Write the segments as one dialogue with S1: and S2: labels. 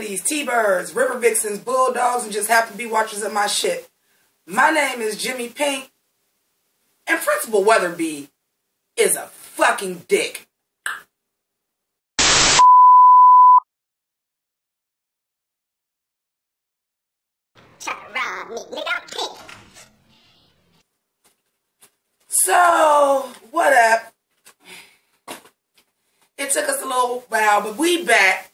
S1: ladies, T-birds, river vixens, bulldogs, and just happen to be watchers of my shit. My name is JImmiPynk, and Principal Weatherby is a fucking dick. So, what up? It took us a little while, but we back,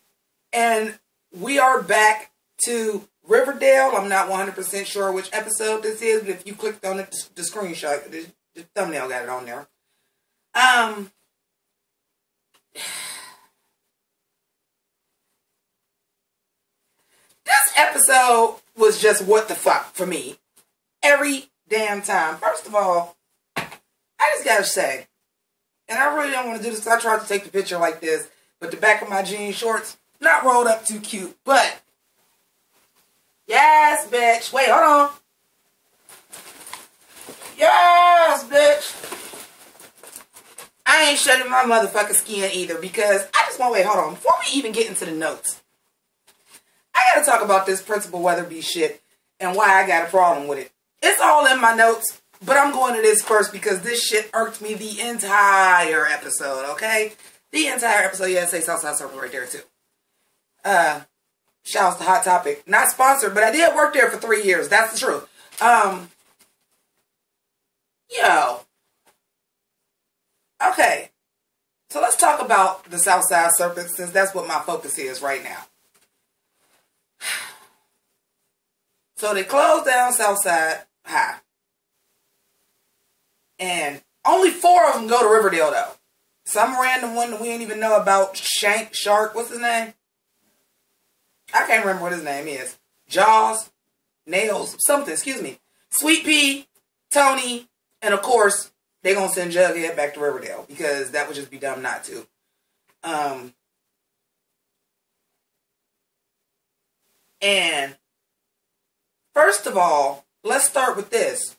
S1: and we are back to Riverdale. I'm not 100% sure which episode this is, but if you clicked on it, the screenshot, the thumbnail got it on there. This episode was just what the fuck for me. Every damn time. First of all, I just gotta say, and I really don't want to do this because I tried to take the picture like this, but the back of my jean shorts, not rolled up too cute, but yes, bitch. Wait, hold on. Yes, bitch. I ain't shedding my motherfucking skin either because I just want to wait, hold on. Before we even get into the notes, I gotta talk about this Principal Weatherby shit and why I got a problem with it. It's all in my notes, but I'm going to this first because this shit irked me the entire episode, okay? The entire episode. Yeah, say Southside Circle right there, too. Shouts to Hot Topic. Not sponsored, but I did work there for 3 years. That's the truth. Yo. Okay. So let's talk about the Southside Serpent since that's what my focus is right now. So they closed down Southside High. And only 4 of them go to Riverdale, though. Some random one that we ain't even know about. Shark, what's his name? I can't remember what his name is. Jaws, Nails, something, excuse me. Sweet Pea, Tony, and of course, they gonna send Jughead back to Riverdale because that would just be dumb not to. And first of all, let's start with this.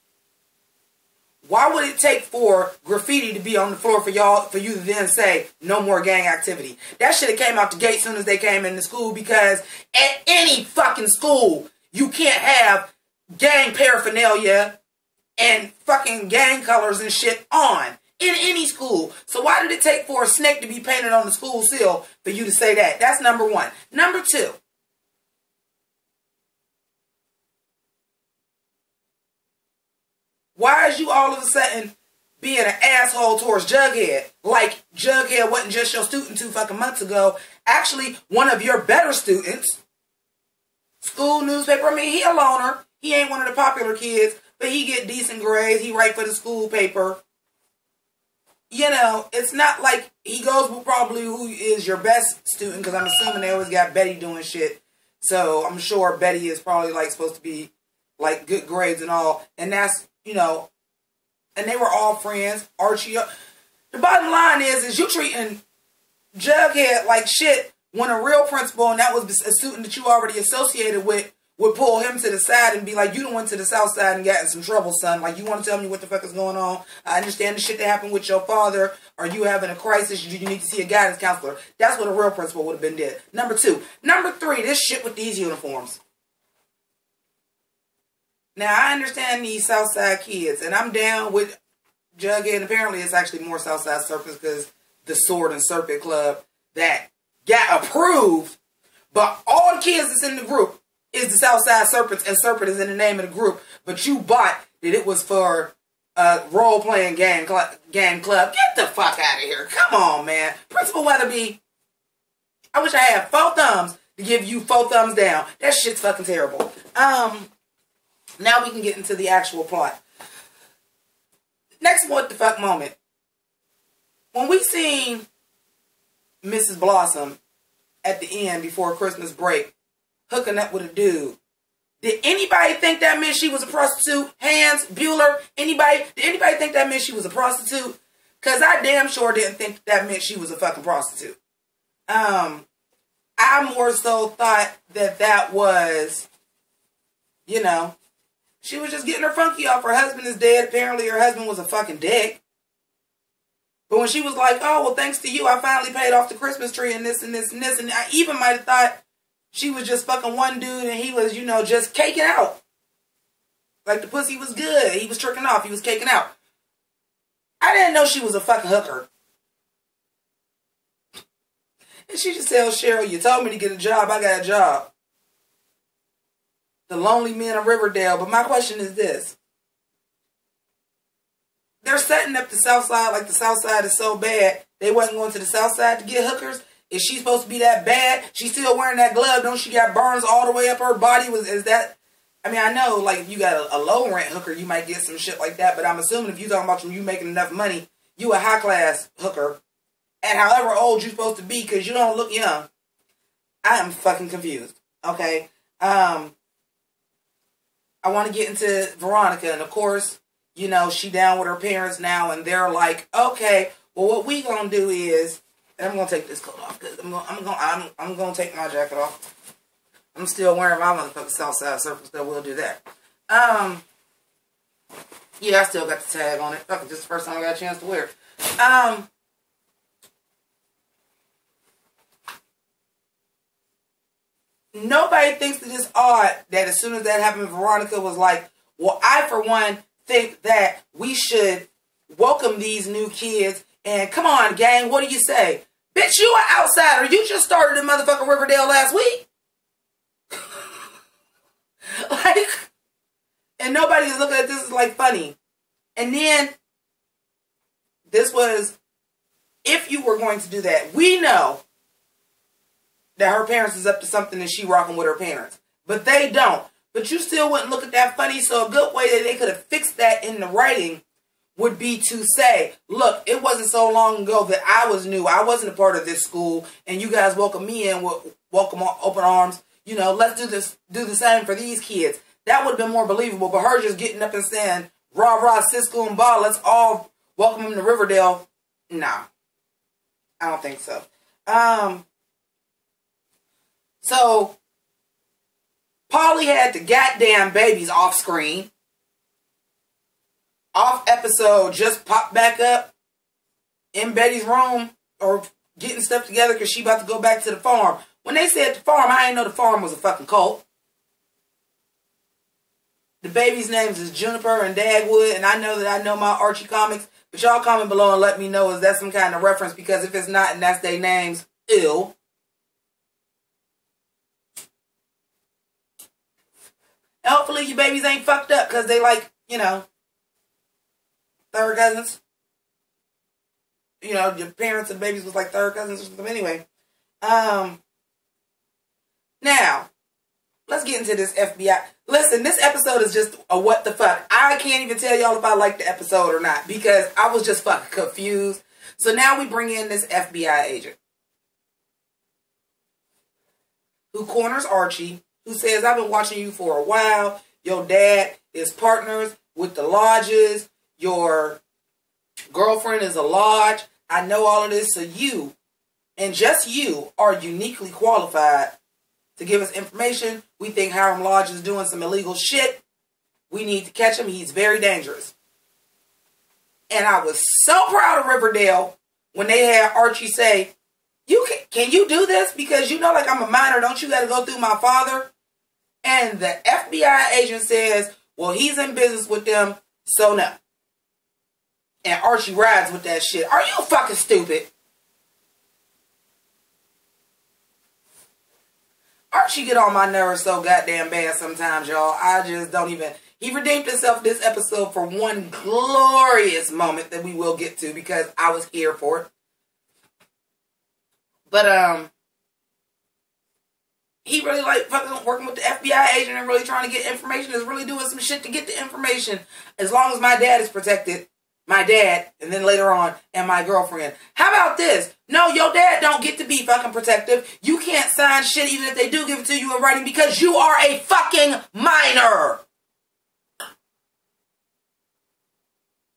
S1: Why would it take for graffiti to be on the floor for you to then say no more gang activity? That shit came out the gate as soon as they came into school because at any fucking school you can't have gang paraphernalia and fucking gang colors and shit on in any school. So why did it take for a snake to be painted on the school seal for you to say that? That's number one. Number two. Why is you all of a sudden being an asshole towards Jughead? Like Jughead wasn't just your student 2 fucking months ago. Actually, one of your better students. School newspaper. I mean, he a loner. He ain't one of the popular kids. But he get decent grades. He write for the school paper. You know, it's not like he goes with probably who is your best student. Because I'm assuming they always got Betty doing shit. So I'm sure Betty is probably like supposed to be like good grades and all. And that's, you know, and they were all friends. Archie. The bottom line is you treating Jughead like shit when a real principal, and that was a student that you already associated with, would pull him to the side and be like, you done went to the south side and got in some trouble, son. Like, you want to tell me what the fuck is going on? I understand the shit that happened with your father. Are you having a crisis? You need to see a guidance counselor. That's what a real principal would have been did. Number 2. Number 3, this shit with these uniforms. Now, I understand these Southside kids, and I'm down with Jughead, and apparently it's actually more Southside Serpents because the Sword and Serpent Club that got approved, but all the kids that's in the group is the Southside Serpents, and Serpent is in the name of the group, but you bought that it was for role-playing gang club. Get the fuck out of here. Come on, man. Principal Weatherby, I wish I had 4 thumbs to give you 4 thumbs down. That shit's fucking terrible. Now we can get into the actual plot. Next what the fuck moment. When we seen Mrs. Blossom at the end before Christmas break hooking up with a dude, did anybody think that meant she was a prostitute? Hans, Bueller, anybody? Did anybody think that meant she was a prostitute? Because I damn sure didn't think that meant she was a fucking prostitute. I more so thought that was, you know, she was just getting her funky off. Her husband is dead. Apparently her husband was a fucking dick. But when she was like, oh, well, thanks to you, I finally paid off the Christmas tree and this and this and this. And I even might have thought she was just fucking one dude and he was, you know, just caking out. Like the pussy was good. He was tricking off. He was caking out. I didn't know she was a fucking hooker. And she just tells Cheryl, you told me to get a job. I got a job. The lonely men of Riverdale. But my question is this. They're setting up the South Side like the South Side is so bad. They wasn't going to the South Side to get hookers. Is she supposed to be that bad? She's still wearing that glove. Don't she got burns all the way up her body? Is that... I mean, I know, like, if you got a low-rent hooker, you might get some shit like that. But I'm assuming if you're talking about you making enough money, you a high-class hooker. And however old you're supposed to be, because you don't look young. I am fucking confused. Okay? I want to get into Veronica. And, of course, you know, she down with her parents now. And they're like, okay, well, what we going to do is... And I'm going to take this coat off. Because I'm going to take my jacket off. I'm still wearing my motherfucking Southside Circus, so we'll do that. Yeah, I still got the tag on it. Fuck it, this is the first time I got a chance to wear it. Nobody thinks that it's odd that as soon as that happened, Veronica was like, well, I, for one, think that we should welcome these new kids. And come on, gang, what do you say? Bitch, you an outsider. You just started in motherfucking Riverdale last week. Like, and nobody's looking at this as like funny. And then, this was, if you were going to do that, we know that her parents is up to something and she rocking with her parents. But they don't. But you still wouldn't look at that funny. So a good way that they could have fixed that in the writing would be to say, look, it wasn't so long ago that I was new. I wasn't a part of this school. And you guys welcome me in with welcome open arms. You know, let's do the same for these kids. That would have been more believable. But her just getting up and saying, rah, rah, Cisco and Ball, let's all welcome them to Riverdale. Nah. I don't think so. So, Paulie had the goddamn babies off screen. Off episode, just popped back up in Betty's room or getting stuff together because she about to go back to the farm. When they said the farm, I didn't know the farm was a fucking cult. The baby's names is Juniper and Dagwood, and I know that I know my Archie comics, but y'all comment below and let me know is that some kind of reference, because if it's not and that's their names, ew. And hopefully your babies ain't fucked up because they like, you know, third cousins. You know, your parents and babies was like third cousins or something. Anyway. Now, let's get into this FBI. Listen, this episode is just a what the fuck. I can't even tell y'all if I like the episode or not because I was just fucking confused. So now we bring in this FBI agent who corners Archie, who says, I've been watching you for a while. Your dad is partners with the lodges. Your girlfriend is a lodge. I know all of this. So you, and just you, are uniquely qualified to give us information. We think Hiram Lodge is doing some illegal shit. We need to catch him. He's very dangerous. And I was so proud of Riverdale when they had Archie say, can you do this? Because you know, like, I'm a minor. Don't you got to go through my father? And the FBI agent says, well, he's in business with them, so no. And Archie rides with that shit. Are you fucking stupid? Archie get on my nerves so goddamn bad sometimes, y'all. I just don't even... He redeemed himself this episode for one glorious moment that we will get to because I was here for it. But, he really like fucking working with the FBI agent and really trying to get information. Is really doing some shit to get the information. As long as my dad is protected. My dad, and then later on, and my girlfriend. How about this? No, your dad don't get to be fucking protective. You can't sign shit even if they do give it to you in writing because you are a fucking minor.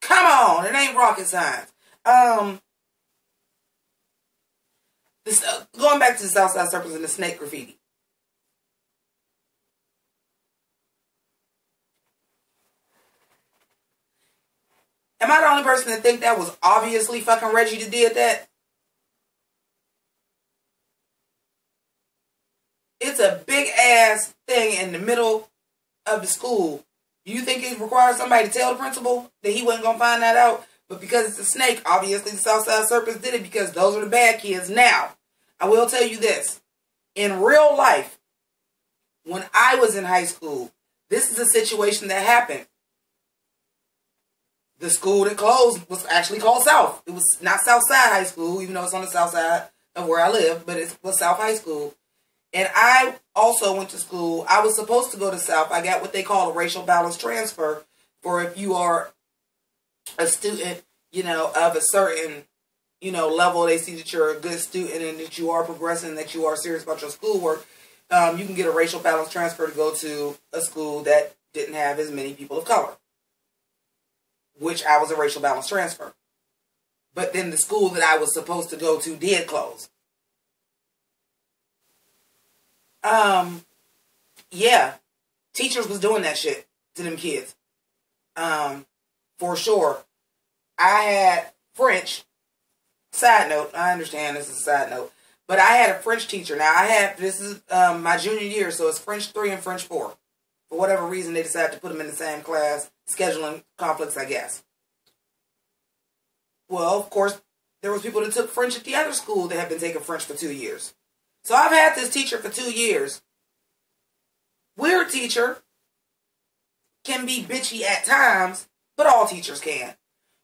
S1: Come on, it ain't rocket science. Going back to the Southside Circus and the snake graffiti. Am I the only person that think that was obviously fucking Reggie that did that? it's a big ass thing in the middle of the school, do you think it requires somebody to tell the principal that he wasn't going to find that out? But because it's a snake, obviously the Southside Serpents did it because those are the bad kids. Now, I will tell you this. In real life, when I was in high school, this is a situation that happened. The school that closed was actually called South. It was not Southside High School, even though it's on the south side of where I live, but it was South High School. And I also went to school. I was supposed to go to South. I got what they call a racial balance transfer for if you are a student, you know, of a certain, you know, level. They see that you're a good student and that you are progressing, that you are serious about your schoolwork. You can get a racial balance transfer to go to a school that didn't have as many people of color, which I was a racial balance transfer. But then the school that I was supposed to go to did close. Yeah, teachers was doing that shit to them kids. For sure. I had French, side note, I understand this is a side note, but I had a French teacher. Now this is my junior year, so it's French 3 and French 4. For whatever reason, they decided to put them in the same class, scheduling conflicts, I guess. Well, of course, there was people that took French at the other school that have been taking French for 2 years. So I've had this teacher for 2 years. Weird teacher. Can be bitchy at times, but all teachers can.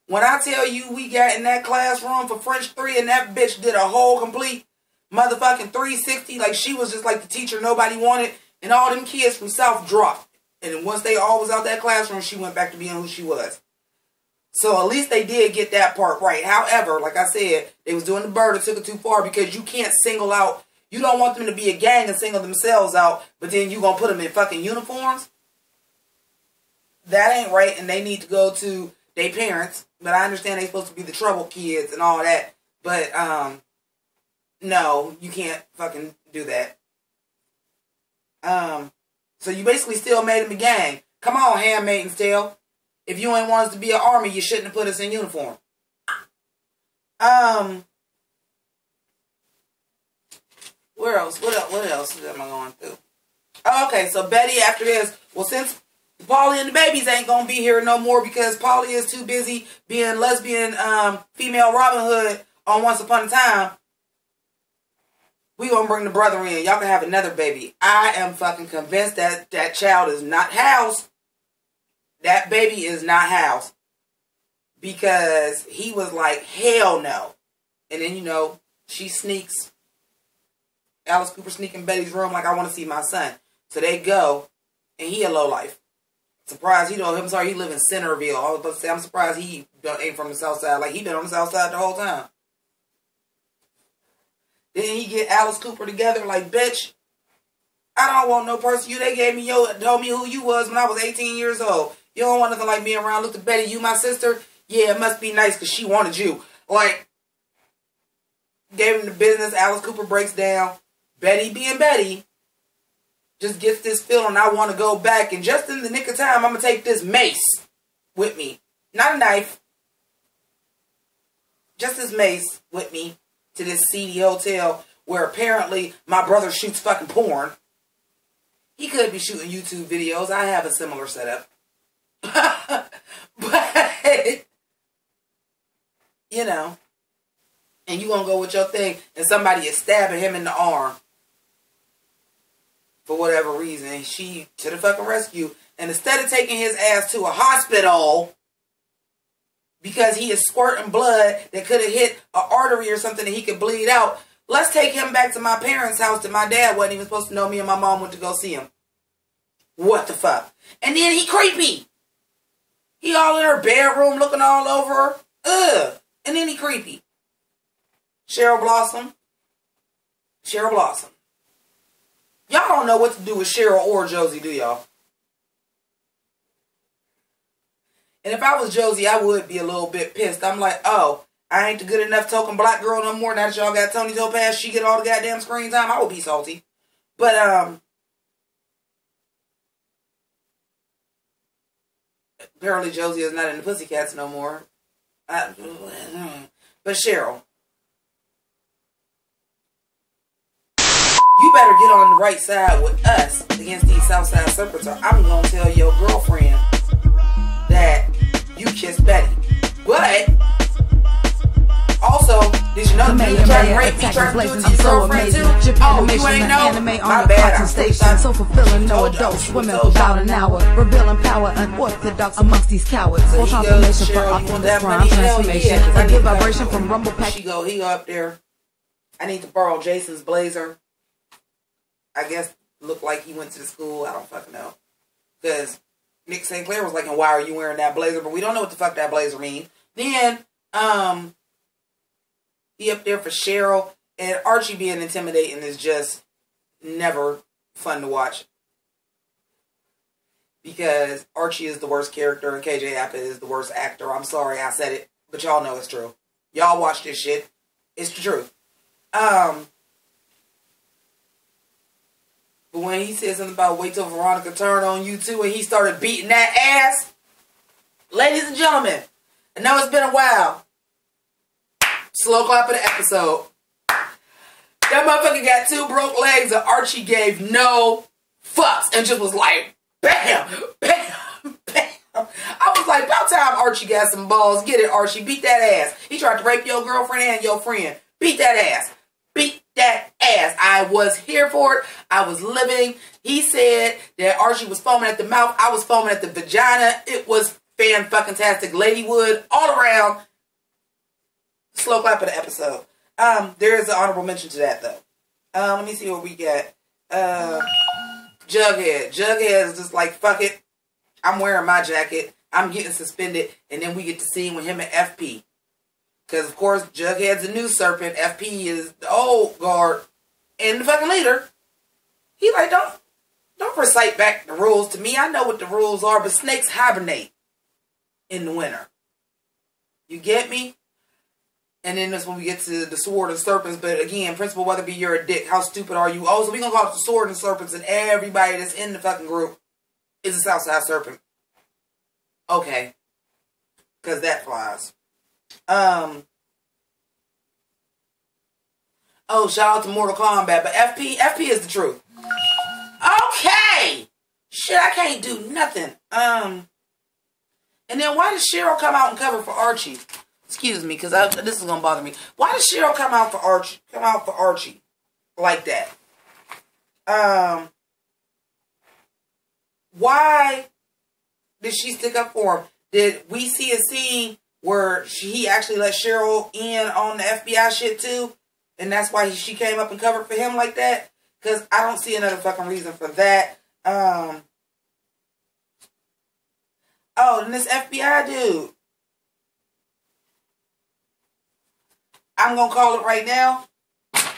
S1: When I tell you we got in that classroom for French 3 and that bitch did a whole complete motherfucking 360, like she was just like the teacher nobody wanted, and all them kids from South dropped. And then once they all was out that classroom, she went back to being who she was. So at least they did get that part right. However, like I said, they was doing the bird and took it too far because you can't single out. You don't want them to be a gang and single themselves out, but then you gonna put them in fucking uniforms? That ain't right, and they need to go to their parents. But I understand they supposed to be the trouble kids and all that. But, no, you can't fucking do that. So you basically still made them a gang. Come on, Handmaid's Tale. If you ain't want us to be an army, you shouldn't have put us in uniform. Where else? What else am I going through? Oh, okay, so Betty after this, well, since Polly and the babies ain't gonna be here no more because Polly is too busy being lesbian, female Robin Hood on Once Upon a Time, we gonna bring the brother in. Y'all can have another baby. I am fucking convinced that that child is not housed. That baby is not housed. Because he was like, hell no. And then, you know, she sneaks. Alice Cooper sneak in Betty's room like, I want to see my son. So they go, and he a lowlife. Surprised he don't. I'm sorry, he live in Centerville. I was about to say, I'm surprised he ain't from the South Side. Like, he been on the South Side the whole time. Then he get Alice Cooper together like, bitch, I don't want no person. They gave me told me who you was when I was 18 years old. You don't want nothing like me around. Look at Betty, you my sister? Yeah, it must be nice because she wanted you. Like, gave him the business. Alice Cooper breaks down. Betty being Betty just gets this feeling I want to go back. And just in the nick of time, I'm going to take this mace with me. Not a knife. Just this mace with me to this seedy hotel where apparently my brother shoots fucking porn. He could be shooting YouTube videos. I have a similar setup. But, you know, and you gonna go with your thing and somebody is stabbing him in the arm for whatever reason. She to the fucking rescue. And instead of taking his ass to a hospital because he is squirting blood that could have hit an artery or something that he could bleed out, let's take him back to my parents' house that my dad wasn't even supposed to know me and my mom went to go see him. What the fuck? And then he creepy. He all in her bedroom looking all over her. Ugh. And then he creepy. Cheryl Blossom. Cheryl Blossom. Y'all don't know what to do with Cheryl or Josie, do y'all? And if I was Josie, I would be a little bit pissed. I'm like, oh, I ain't the good enough token black girl no more. Now that y'all got Tony Topaz, she get all the goddamn screen time. I would be salty. But, apparently Josie is not in the Pussycats no more. But Cheryl. You better get on the right side with us against these Southside Serpents, or I'm gonna tell your girlfriend that you kissed Betty. But also, did you know that you tried to rape me, tried to do it to your girlfriend too? Oh, you ain't know? My bad.
S2: Station, so fulfilling, no adults, women for about an hour, revealing power, unorthodox amongst these cowards. Full confirmation for Optimus Prime transformation, a good vibration from Rumble Pack.
S1: He go up there. I need to borrow Jason's blazer. I guess looked like he went to the school. I don't fucking know. Because Nick St. Clair was like, and why are you wearing that blazer? But we don't know what the fuck that blazer means. Then, he up there for Cheryl. And Archie being intimidating is just never fun to watch. Because Archie is the worst character and KJ Apa is the worst actor. I'm sorry I said it, but y'all know it's true. Y'all watch this shit. It's the truth. But when he said something about wait till Veronica turned on you too and he started beating that ass, ladies and gentlemen, I know it's been a while. Slow clap of the episode. That motherfucker got 2 broke legs and Archie gave no fucks and just was like, bam, bam, bam. I was like, about time Archie got some balls. Get it, Archie. Beat that ass. He tried to rape your girlfriend and your friend. Beat that ass. Beat that ass. I was here for it. I was living. He said that Archie was foaming at the mouth. I was foaming at the vagina. It was fan-fucking-tastic. Ladywood all around. Slow clap of the episode. There is an honorable mention to that, though. Let me see what we got. Jughead. Jughead is just like, fuck it. I'm wearing my jacket. I'm getting suspended. And then we get to see with him and FP. Because, of course, Jughead's a new serpent. FP is the old guard and the fucking leader. He like, don't recite back the rules to me. I know what the rules are, but snakes hibernate in the winter. You get me? And then that's when we get to the sword and serpents. But again, Principal Weatherby, you're a dick. How stupid are you? Oh, so we're going to call it the sword and serpents, and everybody that's in the fucking group is a Southside Serpent. Okay. Because that flies. Oh, shout out to Mortal Kombat, but FP is the truth. Okay! Shit, I can't do nothing. And then why did Cheryl come out and cover for Archie? Excuse me, because this is gonna bother me. Why did Cheryl come out for Archie like that? Why did she stick up for him? Did we see a scene where he actually let Cheryl in on the FBI shit too? And that's why she came up and covered for him like that? Because I don't see another fucking reason for that. Oh, and this FBI dude. I'm going to call it right now. I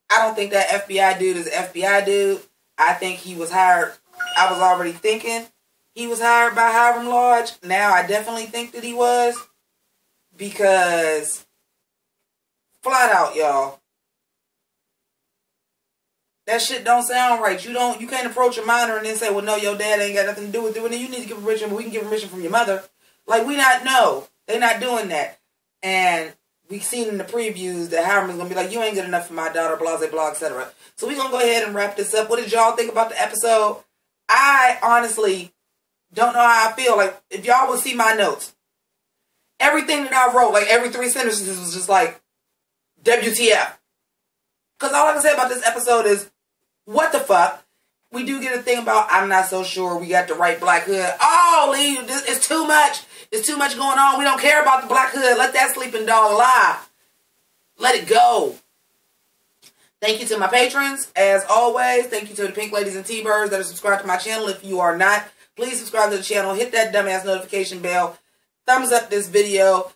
S1: don't think that FBI dude is an FBI dude. I think he was hired. I was already thinking he was hired by Hiram Lodge. Now I definitely think that he was. Because, flat out, y'all, that shit don't sound right. You can't approach a minor and then say, well, no, your dad ain't got nothing to do with it. You need to give permission, but we can give permission from your mother. Like, they're not doing that. And we've seen in the previews that Hiram is going to be like, you ain't good enough for my daughter, blah, blah, blah, etc. So we're going to go ahead and wrap this up. What did y'all think about the episode? I honestly don't know how I feel. Like, if y'all would see my notes, everything that I wrote, like every 3 sentences was just like, WTF. Because all I can say about this episode is, what the fuck? We do get a thing about, I'm not so sure we got the right Black Hood. Oh, Lee, it's too much. It's too much going on. We don't care about the Black Hood. Let that sleeping dog lie. Let it go. Thank you to my patrons, as always. Thank you to the Pink Ladies and T-Birds that are subscribed to my channel. If you are not, please subscribe to the channel. Hit that dumbass notification bell. Thumbs up this video.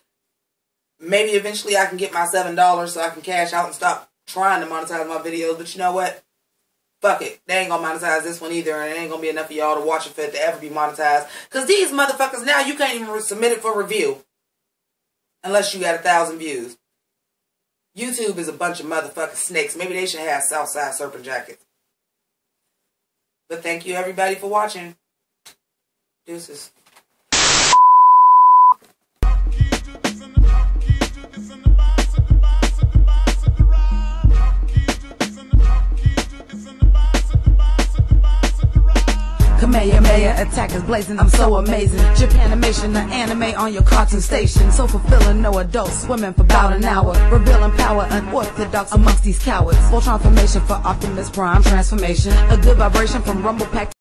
S1: Maybe eventually I can get my $7 so I can cash out and stop trying to monetize my videos. But you know what? Fuck it. They ain't gonna monetize this one either, and it ain't gonna be enough of y'all to watch it for it to ever be monetized. Because these motherfuckers now, you can't even submit it for review unless you got 1,000 views. YouTube is a bunch of motherfucking snakes. Maybe they should have Southside Serpent jackets. But thank you everybody for watching. Deuces.
S2: Kamehameha attack is blazing, I'm so amazing. Japanimation, the anime on your cartoon station. So fulfilling, no adults swimming for about an hour. Revealing power, unorthodox amongst these cowards. Full transformation for Optimus Prime transformation. A good vibration from Rumble Pack.